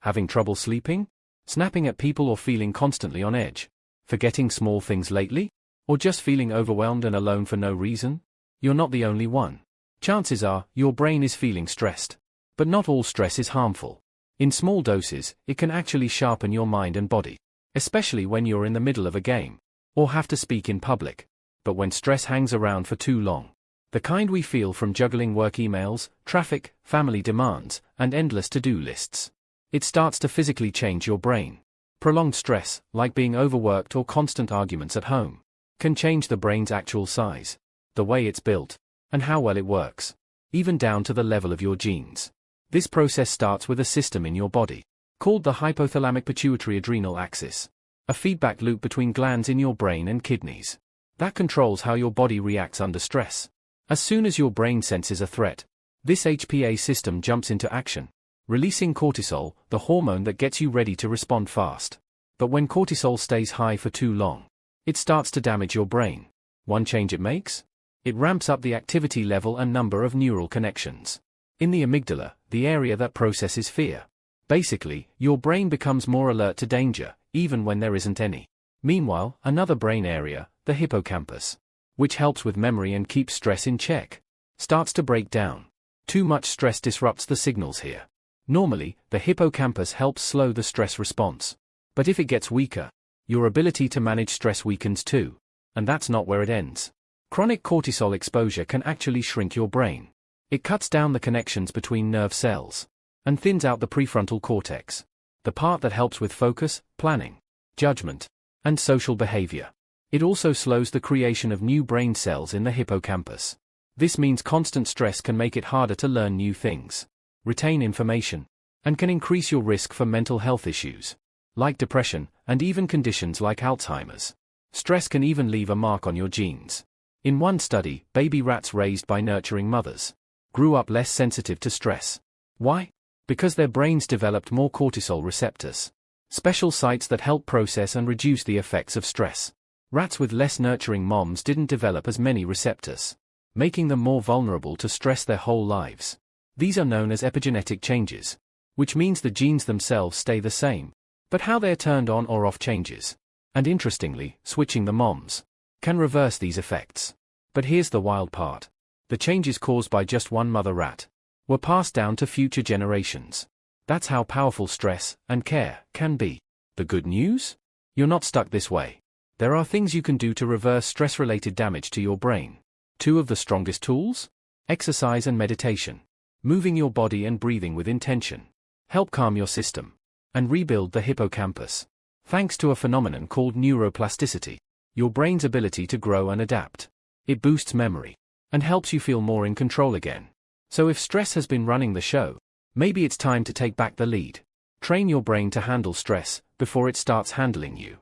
Having trouble sleeping? Snapping at people or feeling constantly on edge? Forgetting small things lately? Or just feeling overwhelmed and alone for no reason? You're not the only one. Chances are, your brain is feeling stressed. But not all stress is harmful. In small doses, it can actually sharpen your mind and body, especially when you're in the middle of a game, or have to speak in public. But when stress hangs around for too long, the kind we feel from juggling work emails, traffic, family demands, and endless to-do lists, it starts to physically change your brain. Prolonged stress, like being overworked or constant arguments at home, can change the brain's actual size, the way it's built, and how well it works, even down to the level of your genes. This process starts with a system in your body, called the hypothalamic-pituitary-adrenal axis, a feedback loop between glands in your brain and kidneys, that controls how your body reacts under stress. As soon as your brain senses a threat, this HPA system jumps into action, releasing cortisol, the hormone that gets you ready to respond fast. But when cortisol stays high for too long, it starts to damage your brain. One change it makes? It ramps up the activity level and number of neural connections in the amygdala, the area that processes fear. Basically, your brain becomes more alert to danger, even when there isn't any. Meanwhile, another brain area, the hippocampus, which helps with memory and keeps stress in check, starts to break down. Too much stress disrupts the signals here. Normally, the hippocampus helps slow the stress response. But if it gets weaker, your ability to manage stress weakens too. And that's not where it ends. Chronic cortisol exposure can actually shrink your brain. It cuts down the connections between nerve cells and thins out the prefrontal cortex, the part that helps with focus, planning, judgment, and social behavior. It also slows the creation of new brain cells in the hippocampus. This means constant stress can make it harder to learn new things, retain information, and can increase your risk for mental health issues, like depression, and even conditions like Alzheimer's. Stress can even leave a mark on your genes. In one study, baby rats raised by nurturing mothers grew up less sensitive to stress. Why? Because their brains developed more cortisol receptors, special sites that help process and reduce the effects of stress. Rats with less nurturing moms didn't develop as many receptors, making them more vulnerable to stress their whole lives. These are known as epigenetic changes, which means the genes themselves stay the same, but how they're turned on or off changes. And interestingly, switching the moms can reverse these effects. But here's the wild part. The changes caused by just one mother rat were passed down to future generations. That's how powerful stress and care can be. The good news? You're not stuck this way. There are things you can do to reverse stress-related damage to your brain. Two of the strongest tools? Exercise and meditation. Moving your body and breathing with intention help calm your system and rebuild the hippocampus. Thanks to a phenomenon called neuroplasticity, your brain's ability to grow and adapt. It boosts memory and helps you feel more in control again. So if stress has been running the show, maybe it's time to take back the lead. Train your brain to handle stress before it starts handling you.